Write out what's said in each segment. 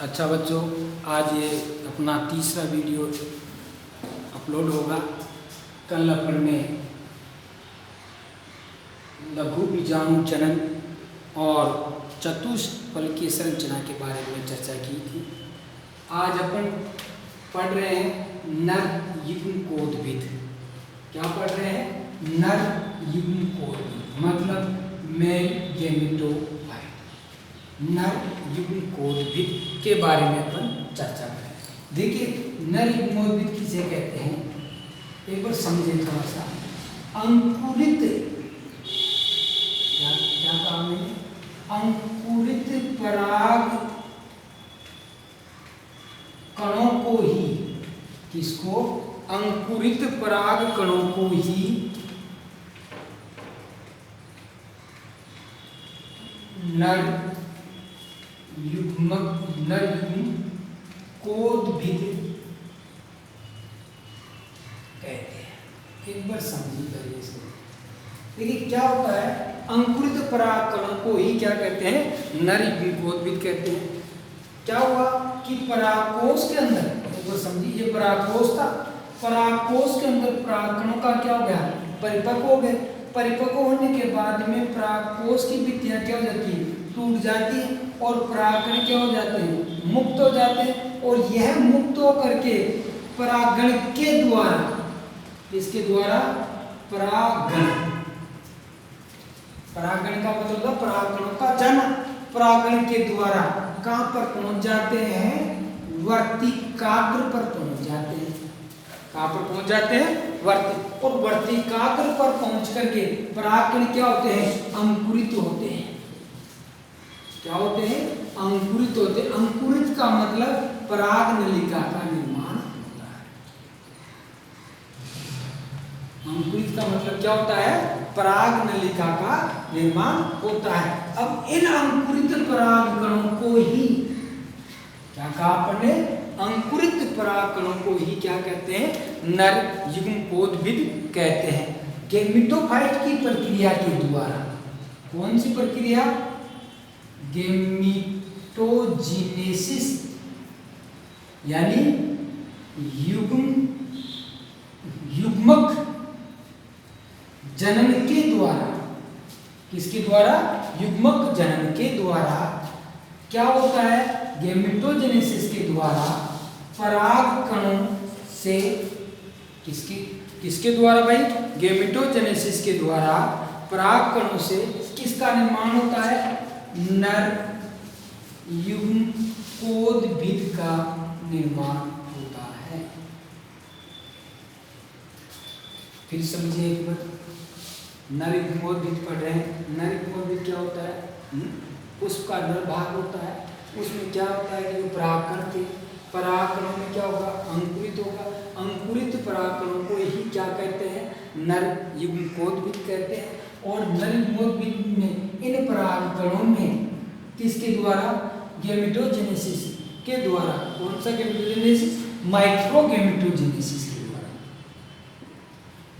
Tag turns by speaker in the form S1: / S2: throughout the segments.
S1: अच्छा बच्चों, आज ये अपना तीसरा वीडियो अपलोड होगा। कल अपन ने लघु बीजाणु जनन और चतुष्फलकीय संरचना के बारे में चर्चा की थी। आज अपन पढ़ रहे हैं नर युग्मकोद्भिद। क्या पढ़ रहे हैं? नर युग्मकोद्भिद मतलब मेल गैमेटोफाइट। नर युग्मकोद्भिद के बारे में अपन चर्चा करें। देखिए, नर युग्मकोद्भिद किसे कहते हैं एक बार समझे थोड़ा सा। अंकुरित, क्या काम है? अंकुरित पराग कणों को ही, किसको? अंकुरित पराग कणों को ही नर युग्मकोद्भिद कहते हैं। एक बार समझिए पहले इसको। देखिए क्या होता है, अंकुरित पराग कणों को ही क्या कहते हैं? नर युग्मकोद्भिद कहते हैं। क्या हुआ कि परागकोश के अंदर, एक बार समझिए, ये परागकोश था, परागकोश के अंदर परागकणों का क्या हो गया? परिपक्व हो गए। परिपक्व होने के बाद में परागकोश की भित्तियां क्या हो जाती है? टूट जाती है और परागकण क्या हो जाते हैं? मुक्त हो जाते हैं। और यह मुक्त होकर के परागण के द्वारा, इसके द्वारा परागण, परागण का मतलब परागकणों का जन्म, परागण के द्वारा कहां पर पहुंच जाते हैं? वर्तिकाग्र पर पहुंच जाते हैं। कहां पर पहुंच जाते हैं? और वर्तिकाग्र पर पहुंच करके परागकण क्या होते हैं? अंकुरित होते हैं। क्या होते हैं? अंकुरित होते हैं। अंकुरित का मतलब पराग नलिका का निर्माण होता है। अंकुरित का मतलब क्या होता है? पराग नलिका का निर्माण होता है। अब इन अंकुरित पराग कणों को ही क्या कहा आपने? अंकुरित पराग कणों को ही क्या कहते हैं? नर युग्मकोद्भिद कहते हैं। गैमेटोफाइट की प्रक्रिया के द्वारा, कौन सी प्रक्रिया? गैमेटोजेनेसिस, यानी युग्मक जनन के द्वारा, किसके द्वारा? युग्मक जनन के द्वारा क्या होता है? गैमेटोजेनेसिस के द्वारा पराग कणों से, किसके द्वारा भाई? गैमेटोजेनेसिस के द्वारा पराग कणों से किसका निर्माण होता है? नर युग्मकोद्भिद का निर्माण होता है। फिर समझिए एक बार, नर युग्मकोद्भिद पढ़ रहे हैं। नर युग्मकोद्भिद क्या होता है? पुष्प का नर भाग होता है। उसमें क्या होता है कि जो परागकण थे, परागकणों में क्या होगा? अंकुरित होगा। अंकुरित परागकणों को ही क्या कहते हैं? नर युग्मकोद्भिद कहते हैं। और नर युग्मकोद्भिद में इन परागकणों में किसके द्वारा? गैमेटोजेनेसिस के द्वारा। कौन सा गैमेटोजेनेसिस? माइक्रोगैमेटोजेनेसिस के द्वारा।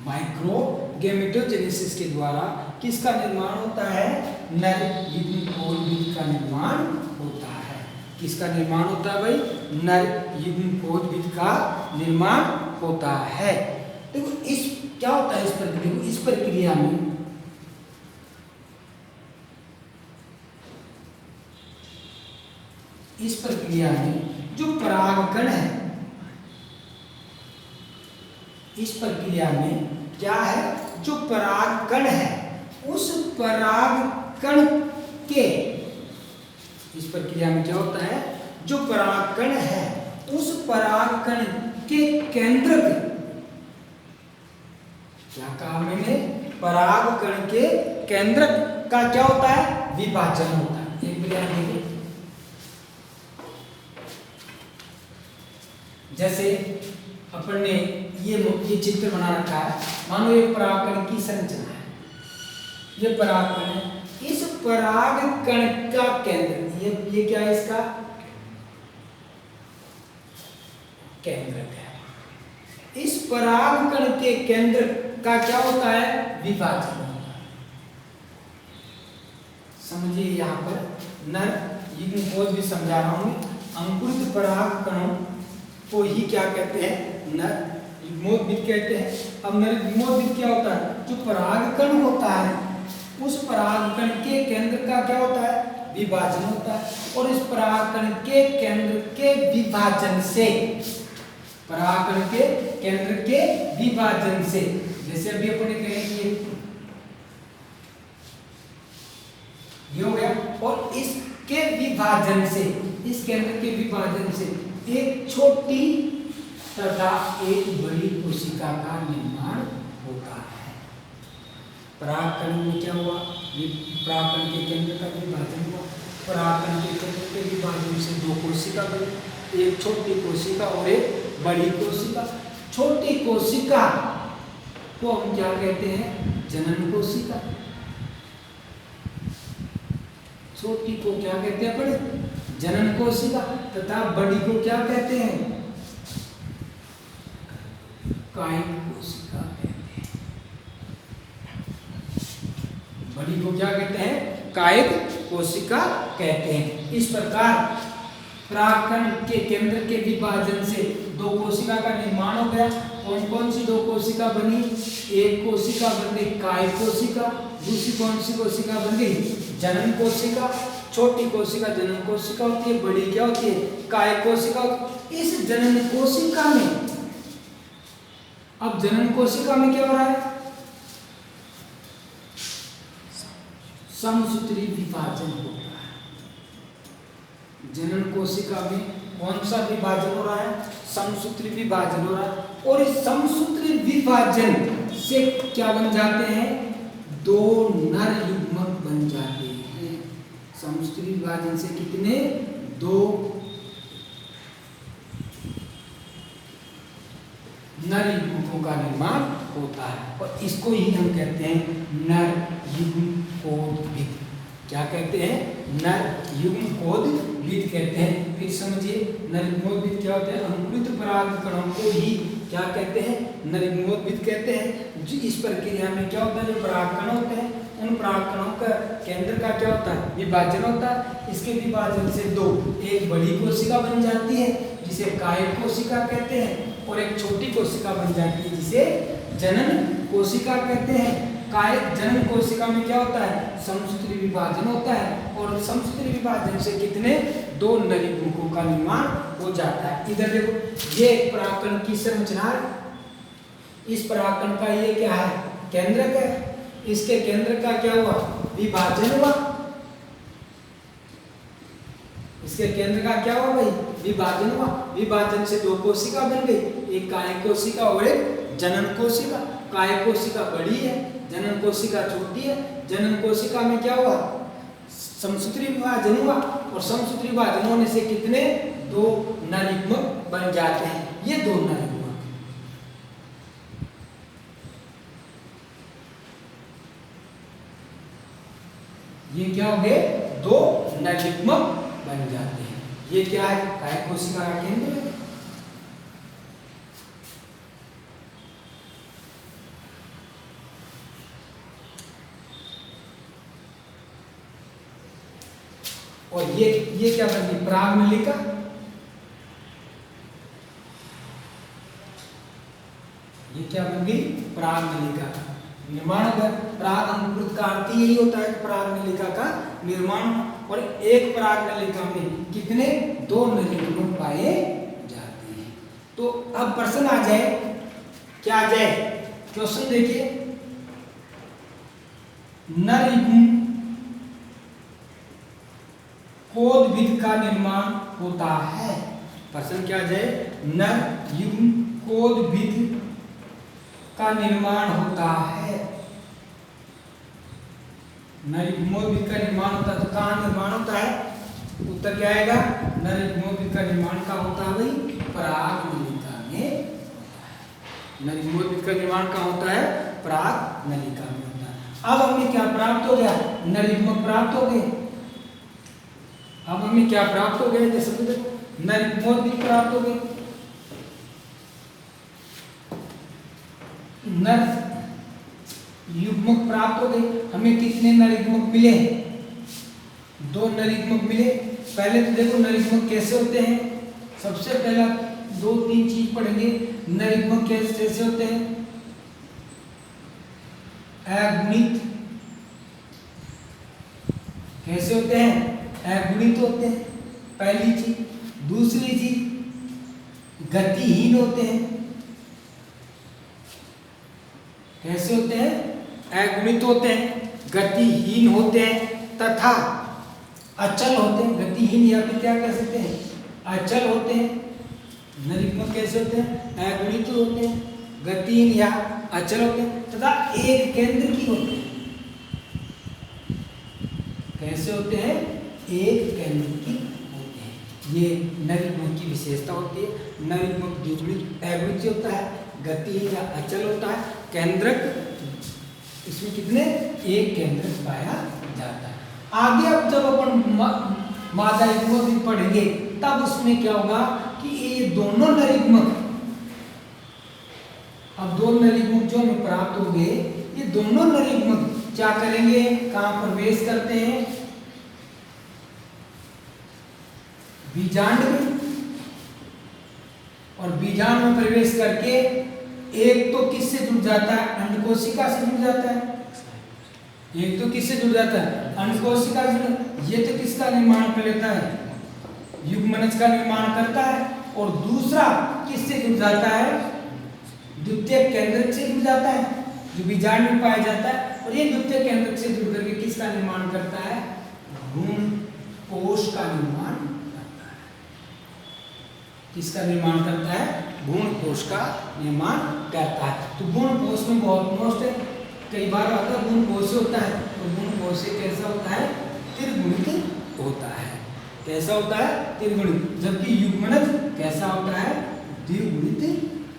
S1: माइक्रोगैमेटोजेनेसिस के द्वारा किसका निर्माण होता है? नर युग्मकोद्भिद का निर्माण होता है। किसका निर्माण होता है भाई? नर युग्मकोद्भिद का निर्माण होता है। देखो इस क्या होता है इस प्रक्रिया में, इस प्रक्रिया में जो परागकण है, इस प्रक्रिया में क्या है? जो परागकण है, उस परागकण के, इस प्रक्रिया में क्या होता है? जो परागकण है, उस परागकण के केंद्रक, क्या कहा मैंने? परागकण के केंद्रक का क्या होता है? विभाजन होता है। एक बार देखिए, जैसे अपन ने ये चित्र बना रखा है। मानो ये परागकण की संरचना है, ये परागकण है। इस परागकण का केंद्र, ये क्या है? इसका केंद्रक है। इस परागकण के केंद्र का क्या होता है? विभाजन होता है। समझिए यहाँ पर नर युग्मकोद्भिद समझा रहा हूँ। अंकुरित पराग कणों को ही क्या कहते हैं, नर युग्मोद्भिद कहते हैं। अब नर युग्मोद्भिद क्या होता है, जो पराग कण होता है उस पराग कण के केंद्र का क्या होता है, विभाजन होता है, और इस पराग कण के केंद्र के विभाजन से, पराग कण के केंद्र के विभाजन से, जैसे अभी अपने कहें कि ये हो गया, और इसके विभाजन से, इस केंद्र के विभाजन से एक छोटी तथा एक बड़ी कोशिका का निर्माण होता है। परागकण में क्या हुआ, परागकण के केंद्र का विभाजन हुआ, परागकण के केंद्र के विभाजन से दो कोशिका बनी, एक छोटी कोशिका और एक बड़ी कोशिका। छोटी कोशिका को हम क्या कहते हैं, जनन कोशिका। छोटी को क्या कहते हैं बड़े, जनन कोशिका, तथा बड़ी को क्या कहते हैं, कायिक कोशिका कहते हैं। बड़ी को क्या कहते हैं, कायिक कोशिका कहते हैं। इस प्रकार परागकण के केंद्र के विभाजन से दो कोशिका का निर्माण हो गया। कौन कौन सी दो कोशिका बनी, एक कोशिका बन गई कायिक कोशिका, दूसरी कौन सी कोशिका बन गई, जनन कोशिका। छोटी कोशिका जनन कोशिका होती है, बड़ी क्या होती है, कायिक कोशिका। इस जनन कोशिका में, अब जनन कोशिका में क्या हो रहा है, समसूत्री विभाजन हो रहा है। जनन कोशिका में कौन सा विभाजन हो रहा है, समसूत्री विभाजन हो रहा है, और इस समसूत्री विभाजन से क्या बन जाते हैं, दो नर युग्मक बन जाते हैं। समसूत्री विभाजन से कितने, दो नर युग्मकों का निर्माण होता है, और इसको ही हम कहते हैं नर युग्मकोद्भिद। क्या कहते हैं, नर युग्मकोद्भिद कहते हैं। फिर समझिए नर युग्मकोद्भिद क्या होते हैं, अंकुरित पराग कणों को ही क्या कहते हैं, नर युग्मकोद्भिद कहते हैं। जो इस प्रक्रिया में क्या होता है, जो पराग कण होते हैं उन पराग कणों का केंद्र का क्या होता है, विभाजन होता है। इसके विभाजन से दो, एक बड़ी कोशिका बन जाती है जिसे कायिक कोशिका कहते हैं, और एक छोटी कोशिका बन जाती है जिसे जनन कोशिका कहते हैं। कायिक जनन कोशिका में क्या होता है, समसूत्री विभाजन होता है, और समसूत्री विभाजन से कितने, दो नर युग्मकों का निर्माण हो जाता है। इधर देखो, ये एक परागकण की संरचना है। इस परागकण का ये क्या है, केंद्रक है। इसके केंद्र का क्या हुआ, विभाजन हुआ। इसके केंद्र का क्या हुआ भाई, विभाजन हुआ। विभाजन से दो कोशिका बन गई, एक कायिक कोशिका और एक जनन कोशिका। कायिक कोशिका बड़ी है, जनन कोशिका छोटी है। जनन कोशिका में क्या हुआ, समसूत्री विभाजन हुआ, और समसूत्री विभाजन होने से कितने, दो नर युग्मक बन जाते हैं। ये दो नर युग्मक, ये क्या हो गए, दो नर युग्मक बन जाते हैं। ये क्या है, कायिक कोशिका का केंद्र है। और ये क्या बन गई, पराग नलिका। ये क्या बन गई, पराग नलिका का निर्माण होगा। पराग अंकुरित का अर्थ यही होता है कि पराग नलिका का निर्माण। और एक पराग नलिका में कितने, दो नर युग्मक पाए जाते हैं। तो अब प्रश्न आ जाए, क्या आ जाए, क्वेश्चन देखिए, नर युग्म कोद्भिद का निर्माण होता है। प्रश्न क्या जाए, नर युग्म कोद्भिद का निर्माण होता है। नर युग्मोद्भिद का निर्माण होता है, तो कहाँ निर्माण होता है, उत्तर क्या आएगा, नर युग्मोद्भिद का निर्माण कहाँ होता है भाई, पराग नलिका में होता है। नर युग्मोद्भिद का निर्माण कहाँ होता है, पराग नलिका में होता है। अब हमें क्या प्राप्त हो गया, नर युग्मक प्राप्त हो गए। अब हमें क्या प्राप्त हो गया, जैसे तो देखो, नर युग्मोद्भिद प्राप्त हो गए। नर युग्मक प्राप्त हो गए। हमें कितने नर युग्मक मिले, दो नर युग्मक मिले। पहले तो देखो नरयुग्मक कैसे होते हैं। सबसे पहला 2-3 चीज पढ़ेंगे। नरयुग्मक कैसे होते हैं? अगुणित कैसे होते हैं? अगुणित होते हैं, पहली चीज। दूसरी चीज गतिहीन होते हैं। कैसे होते हैं? अगुणित होते हैं, गतिहीन होते हैं तथा अचल होते हैं। गतिहीन या फिर क्या कह सकते हैं? अचल होते हैं। नरयुग्मक कैसे होते हैं? अगुणित होते हैं, गतिहीन या अचल होते हैं तथा एक केंद्र की होते हैं। कैसे होते हैं? एक केंद्र की होते हैं। ये नरयुग्मक की विशेषता होती है। नरयुग्मक द्विगुणित अगुणित होता है, गतिहीन या अचल होता है, केंद्रक इसमें कितने? एक केंद्रक पाया जाता है। आगे अब जब अपन मादा युग्मक भी पढ़ेंगे तब उसमें क्या होगा कि ये दोनों नरयुग्मक, अब दो नरयुग्मक जो हमें प्राप्त हो गए, ये दोनों नरयुग्मक क्या करेंगे? कहां प्रवेश करते हैं? बीजांड में। और बीजांड में प्रवेश करके एक तो किससे जुड़ जाता है? अंडकोशिका से जुड़ जाता है। एक तो किससे जुड़ जाता है? अंडकोशिका से। ये तो किसका निर्माण कर लेता है? युग्मनज का निर्माण करता है। और दूसरा किससे जुड़ जाता है? द्वितीयक केंद्रक से जुड़ जाता है, जो बीजांड में पाया जाता है। और ये द्वितीयक केंद्रक से जुड़ करके किसका निर्माण करता है? भ्रूण कोश का निर्माण करता है। किसका निर्माण करता है? भ्रूण कोश का निर्माण करता है। तो भ्रूण कोश में बहुत मोस्ट है, कई बार आता है भ्रूण कोश होता है। तो भ्रूण कोश कैसा होता है? त्रिगुणित होता है। कैसा होता है? त्रिगुणित। जबकि युग्मनज कैसा होता है? द्विगुणित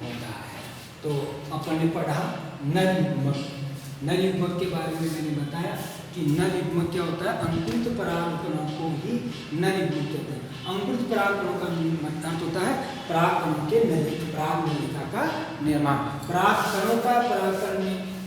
S1: होता है। तो अपन ने पढ़ा नरयुग्मक। नरयुग्मक के बारे में मैंने बताया कि नरयुग्मक क्या होता है? अंकुरित परागकणों को ही नरयुग्मक कहते हैं। अंकुरित परागकणों का मतलब होता है परागकणों के परागनलिका का निर्माण। परागकणों का परागकण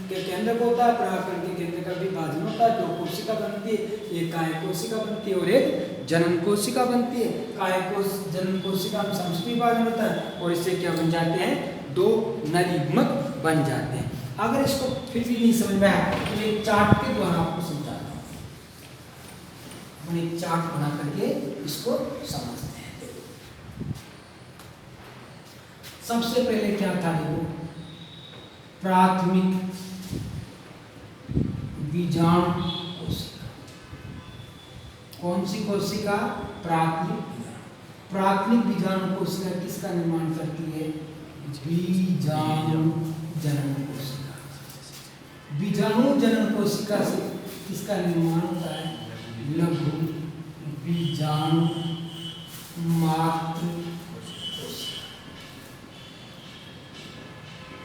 S1: के केंद्र को होता है, परागकण के केंद्र का विभाजन होता है। दो कोशिका बनती है, एक काय कोशिका बनती है और एक जनन कोशिका बनती है। काय कोश जनन कोशिका में समष्टि विभाजन होता है और इससे क्या बन जाते हैं? दो नरयुग्मक बन जाते हैं। अगर इसको फिर भी नहीं समझ में आया तो एक चार्ट के द्वारा आपको समझाता हूँ। हम एक चार्ट बना करके इसको समझते हैं। सबसे पहले क्या था? देखो, प्राथमिक बीजाणु कोशिका। कौन सी कोशिका? प्राथमिक बीजाणु कोशिका किसका निर्माण करती है? बीजाणु जनन कोशिका। बीजाणु जनन कोशिका से किसका निर्माण होता है? लघु बीजाणु मात्र कोशिका।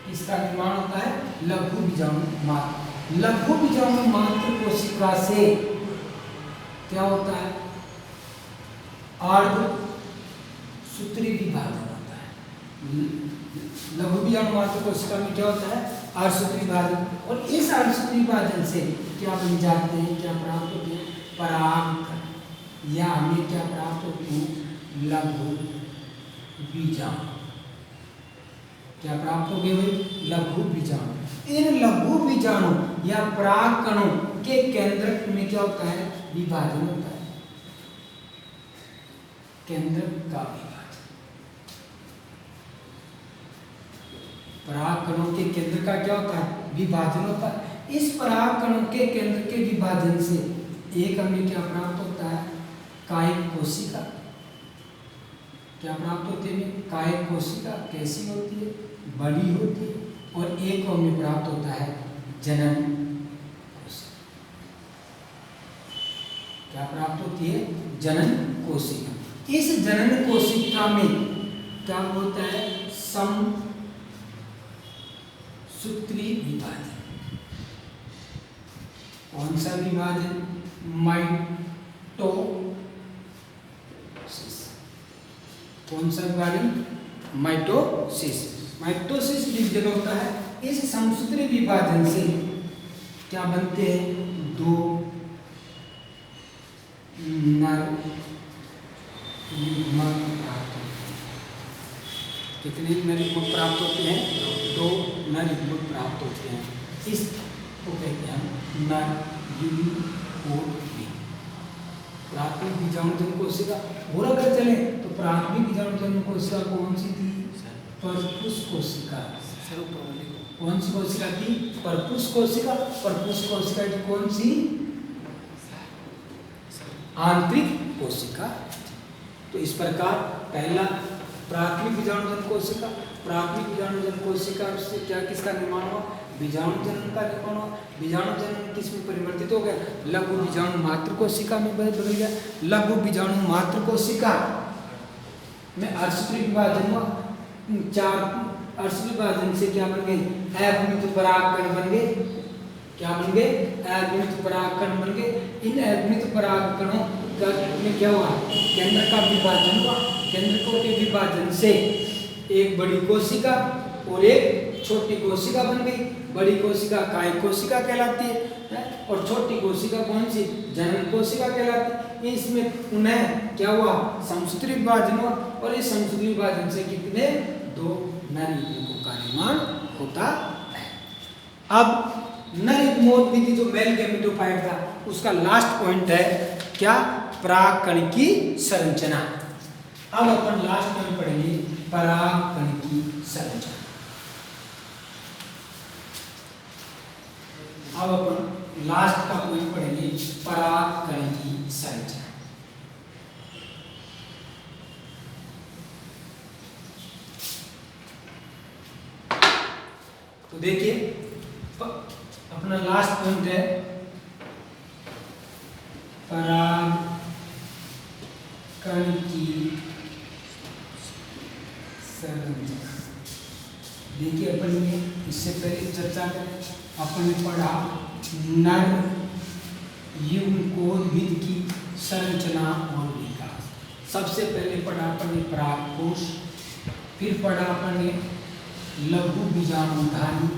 S1: किसका निर्माण होता है? लघु बीजाणु मात्र। लघु बीजाणु मात्र कोशिका से क्या होता है? अर्धसूत्री विभाजन होता है। लघु बीजाणु मात्र कोशिका में क्या होता है? अर्धसूत्री विभाजन। और इस अर्धसूत्री विभाजन से क्या बन जाते हैं? क्या प्राप्त होते हैं? परागकण। या हमें क्या प्राप्त होते हैं? लघु बीजाणु। क्या प्राप्त हो गए भाई? लघु बीजाणु। इन लघु बीजाणु या परागकणों के केंद्रक में क्या होता है? विभाजन होता है। केंद्रक का विभाजन। परागकणों के केंद्र का क्या होता है? विभाजन होता है। इस परागकणों के केंद्र के विभाजन से एक हमें क्या प्राप्त होता है? कायिक कोशिका। क्या प्राप्त होती है? कायिक कोशिका। कैसी होती है? बड़ी होती है। और एक हमें प्राप्त होता है जनन कोशिका। क्या प्राप्त होती है? जनन कोशिका। इस जनन कोशिका में क्या होता है? समसूत्री विभाजन। कौन सा विभाजन? माइटोसिस। कौन सा विभाजन? माइटोसिस। माइटोसिस डिवीजन होता है। इस समसूत्री विभाजन से क्या बनते हैं? दो नर युग्मक प्राप्त होते हैं। कितने नर युग्मक प्राप्त होते हैं? 2 नर युग्मक प्राप्त होते हैं। इस को कहते हैं नर युग्मक। प्राथमिक बीजाणुजन कोशिका। और अगर चले तो प्राथमिक बीजाणुजन कोशिका कौन सी थी? परपुष कोशिका। कौन सी कोशिका थी? परपुष कोशिका। परपुष कोशिका की कौन सी? आंतरिक कोशिका। तो इस प्रकार पहला प्राथमिक बीजाणुजन कोशिका। प्राथमिक बीजाणुजन कोशिका से क्या किसका निर्माण हुआ? बीजाणु जनन का निर्माण हुआ। बीजाणु जनन किस में परिवर्तित हो गया? लघु बीजाणु मात्र कोशिका में बदल गया। लघु बीजाणु मात्र कोशिका में अर्शत्री विभाजन हुआ। 4 अर्शत्री विभाजन से क्या बन गए? अगुणित परागकण बन गए। क्या बन गए? अगुणित परागकण बन गए। इन अगुणित परागकणों में क्या हुआ? केंद्र का विभाजन हुआ। केंद्रकों के विभाजन से एक बड़ी कोशिका और एक छोटी कोशिका बन गई। बड़ी कोशिका काय कोशिका कहलाती है और छोटी कोशिका कौन सी? जनन कोशिका कहलाती है। इसमें उन्हें क्या हुआ? समसूत्री विभाजन हुआ और इस समसूत्री विभाजन से कितने? 2 नर युग्मकों का निर्माण होता है। अब नर युग्मोत्पत्ति जो मेल गैमेटोफाइट था उसका लास्ट पॉइंट है क्या? परागकण की संरचना। अब अपन लास्ट पॉइंट पढ़ेंगे परागकण की संरचना। अब अपन लास्ट का पॉइंट पढ़ेंगे परागकण की संरचना। तो देखिए अपना लास्ट पॉइंट है परागकण की संरचना। देखिए अपन ने इससे पहले चर्चा करें, अपन ने पढ़ा नर युग्मकोद्भिद की संरचना और विकास। सबसे पहले पढ़ा अपन ने परागकोश, फिर पढ़ा अपन ने लघु बीजाणुधानी।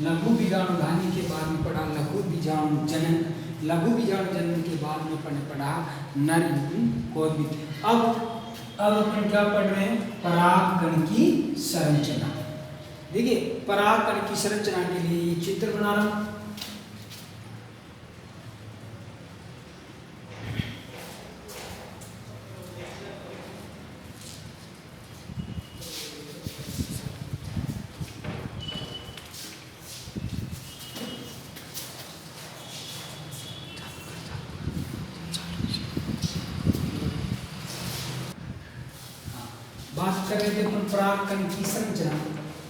S1: लघु बीजाणुधानी के बाद में पढ़ा लघु बीजाणु जनन। लघु बीजाणु जनन के बाद में अपन ने पढ़ा नर युग्मकोद्भिद। अब अपन क्या पढ़ रहे हैं? परागकण की संरचना। देखिए परागकण की संरचना के लिए ये चित्र बना रहा हूं। बात कर रहे थे अपन परागकण की संरचना।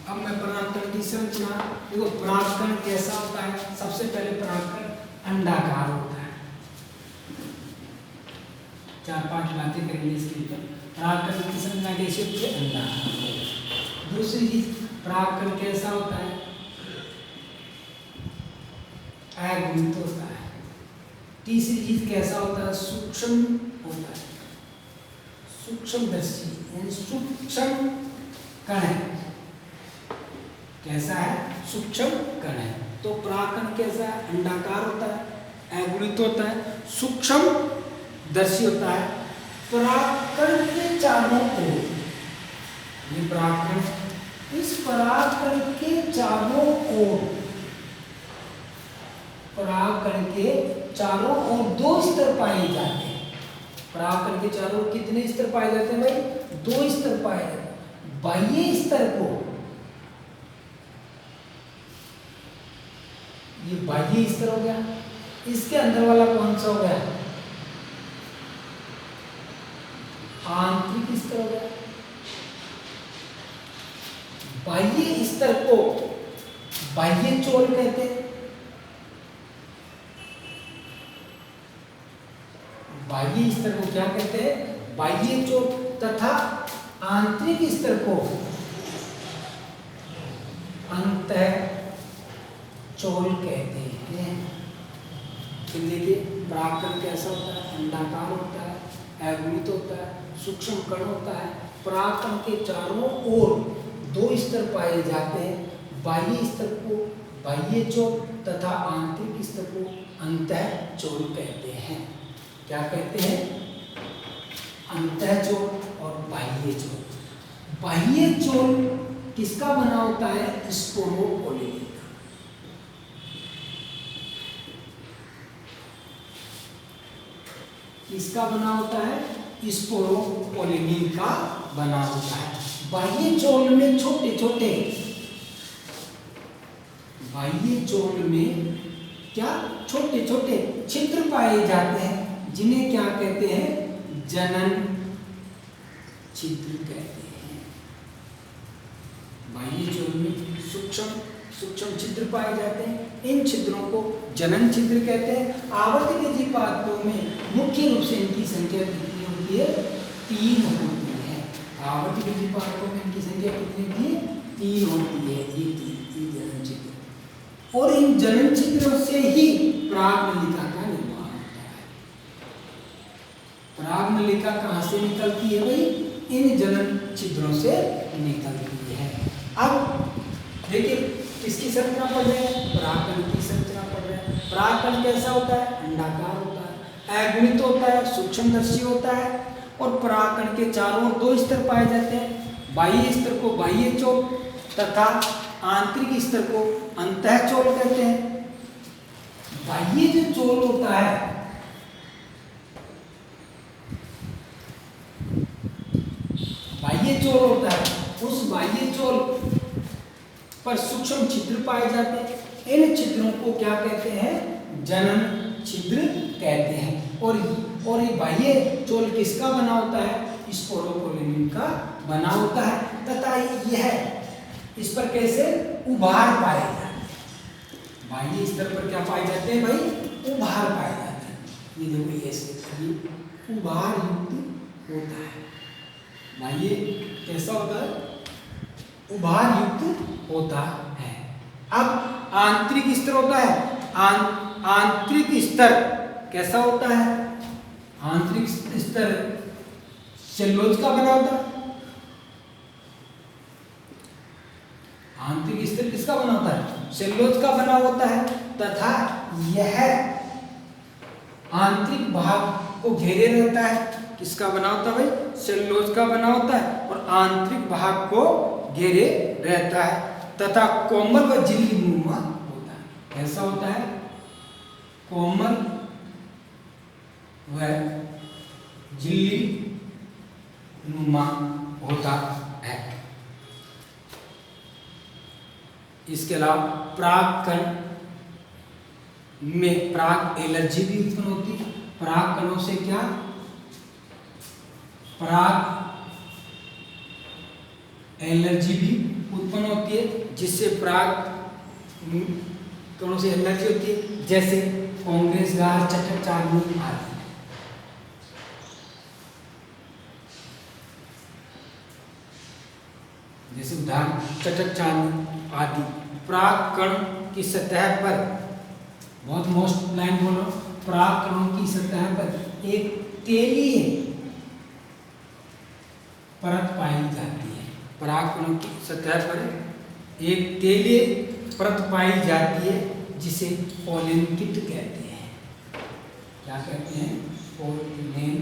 S1: अब मैं परागकण की संरचना, देखो परागकण कैसा होता है? सबसे पहले परागकण अंडाकार होता है। 4-5 बातें करेंगे इसके ऊपर। परागकण की संरचना कैसी होती है? अंडाकार। दूसरी चीज परागकण कैसा होता है? अगुणित होता है। तीसरी चीज कैसा होता है? सूक्ष्म होता है। सूक्ष्मदर्शी यानी सूक्ष्म कण है। कैसा है? सूक्ष्म कण है। तो परागकण कैसा है? अंडाकार होता है, अगुणित होता है, सूक्ष्मदर्शी होता है। परागकण के चारों ओर, ये परागकण, इस परागकण के चारों ओर, परागकण के चारों ओर 2 स्तर पाए जाते हैं। परागकण के चारों ओर कितने स्तर पाए जाते हैं भाई? 2 स्तर पाए जाते हैं। बाह्य स्तर को, ये बाह्य स्तर हो गया। इसके अंदर वाला कौन सा हो गया? आंतरिक स्तर हो गया। बाह्य स्तर को बाह्य चोल कहते हैं। बाह्य स्तर को क्या कहते हैं? बाह्य चोल। तथा आंतरिक स्तर को अंतः चोल कहते हैं। तो देखिए परागकण कैसा होता है? अंडाकार होता है, अगुणित होता है, सूक्ष्म कण होता है। परागकण के चारों ओर 2 स्तर पाए जाते हैं। बाह्य स्तर को बाह्य चोल तथा आंतरिक स्तर को अंतः चोल कहते हैं। क्या कहते हैं? अंतःचोल और बाह्य चोल। बाह्य चोल किसका बना होता है? स्पोरोपोलिन का। किसका बना होता है? स्पोरोपोलिन का बना होता है। बाह्य चोल में छोटे छोटे, बाह्य चोल में क्या छोटे छोटे छिद्र पाए जाते हैं, जिन्हें क्या कहते हैं? जनन छिद्र कहते हैं। बाह्य चोल में सूक्ष्म सूक्ष्म छिद्र पाए जाते हैं, इन छिद्रों को जनन छिद्र कहते हैं। आवर्त जीवात्मों में मुख्य रूप से इनकी संख्या कितनी होती है? 3 होती है। आवर्त जीवात्मों में इनकी संख्या कितनी होती है? 3 होती है। ये 3 जनन छिद्र, और इन जनन छिद्रों से ही प्राग्नलिका का निर्माण होता है। प्राग्नलिका कहाँ से निकलती है भाई? इन जनन छिद्रों से निकलती है। अब देखिए किसकी संरचना पढ़ रहे हैं? परागकण की संरचना पढ़ रहे हैं। परागकण कैसा होता है? अंडाकार होता है, अगुणित होता है, सूक्ष्मदर्शी होता है, और परागकण के चारों ओर 2 स्तर पाए जाते हैं। बाह्य स्तर को बाह्य चोल तथा आंतरिक स्तर को अंतःचोल कहते हैं। बाह्य जो चोल होता है, बाह्य चोल होता है, उस बाह्य चोल पर सूक्ष्म छिद्र पाए जाते हैं। इन छिद्रों को क्या कहते हैं? जनन छिद्र कहते हैं। और ये बाह्य चोल किसका बना होता है? स्पोरोपोलिन का बना होता है, तथा यह इस पर कैसे उभार पाए जाते हैं? बाह्य स्तर पर क्या पाए जाते हैं भाई? उभार पाए जाते हैं। ये देखो ऐसे उभार युक्त होता है। बाह्य कैसा होता है? उभार युक्त होता है। अब आंतरिक स्तर होता है। आंतरिक स्तर कैसा होता है? आंतरिक स्तर सेल्यूलोज का बना होता है। आंतरिक स्तर किसका बना होता है? सेल्यूलोज का बना होता है, तथा यह आंतरिक भाग को घेरे रहता है। किसका बना होता है भाई? सेल्यूलोज का बना होता है, और आंतरिक भाग को घेरे रहता है, तथा कोमल व झिल्ली नुमा होता है। कैसा होता है? कोमल व झिल्ली नुमा होता है। इसके अलावा परागकण में पराग एलर्जी भी उत्पन्न होती है। परागकणों से क्या? पराग एलर्जी भी उत्पन्न होती है, जिससे पराग कणों से एलर्जी होती है, जैसे कांग्रेस गार, चटक चांदनी आदि। जैसे उदाहरण चटक चांदनी आदि। परागकण की सतह पर, बहुत मोस्ट लाइन बोलो, परागकणों की सतह पर एक तेलीय परत पाई जाती है। परागकणों की सतह पर एक तेलीय परत पाई जाती है, जिसे पोलन किट कहते हैं। क्या कहते हैं? पोलन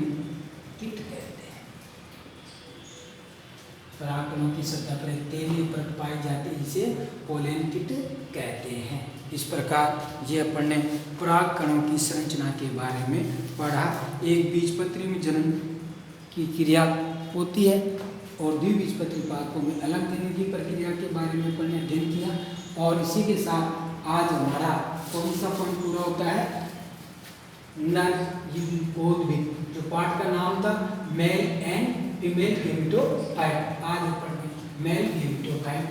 S1: किट कहते हैं। परागकणों की सतह पर एक तेलीय परत पाई जाती है, जिसे पोलन किट कहते हैं। इस प्रकार ये अपन ने परागकणों की संरचना के बारे में पढ़ा। एक बीजपत्री में जनन की क्रिया होती है, और द्विबीजपत्री पादपों में अलग देने की प्रक्रिया के बारे में अपन ने अध्ययन किया। और इसी के साथ आज हमारा कौन सा पॉइंट पूरा होता है? नर उद्भिद, जो पाठ का नाम था मेल एंड फीमेल गेमेटोफाइट। आज अपन ने मेल गेमेटोफाइट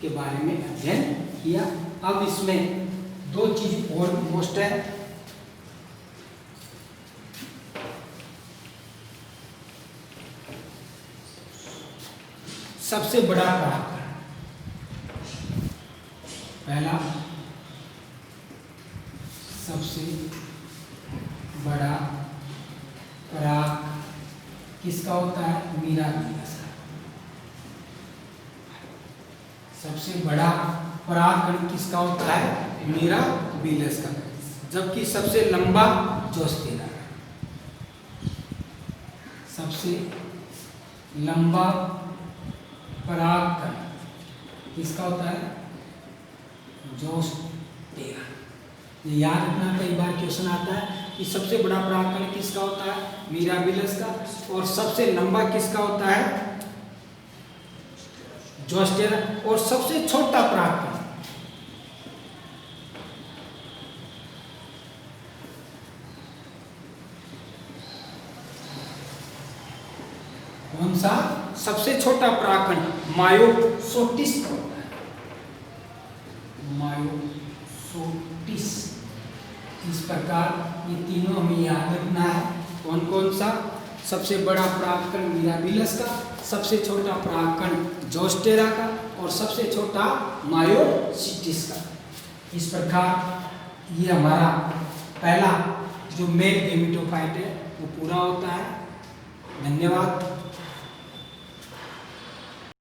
S1: के बारे में अध्ययन किया। अब इसमें 2 चीज और मोस्ट है। सबसे बड़ा परागकण, पहला सबसे बड़ा पराग किसका होता है? मिराबिलस का। सबसे बड़ा परागकण किसका होता है? मिराबिलस का। जबकि सबसे लंबा जोस्टेरा, सबसे लंबा परागकण किसका होता है? ज़ोस्टेरा। ये याद रखना, कई बार क्वेश्चन आता है कि सबसे बड़ा परागकण किसका होता है? मिराबिलस का। और सबसे लंबा किसका होता है? ज़ोस्टेरा। और सबसे छोटा परागकण कौन सा? सबसे छोटा परागकण मायोसोटिस का होता है। मायोसोटिस। इस प्रकार ये तीनों हमें याद रखना है। कौन कौन सा? सबसे बड़ा परागकण मिराबिलस का, सबसे छोटा परागकण ज़ोस्टेरा का और सबसे छोटा मायोसिटिस का। इस प्रकार ये हमारा पहला जो मेल गेमेटोफाइट है वो पूरा होता है। धन्यवाद।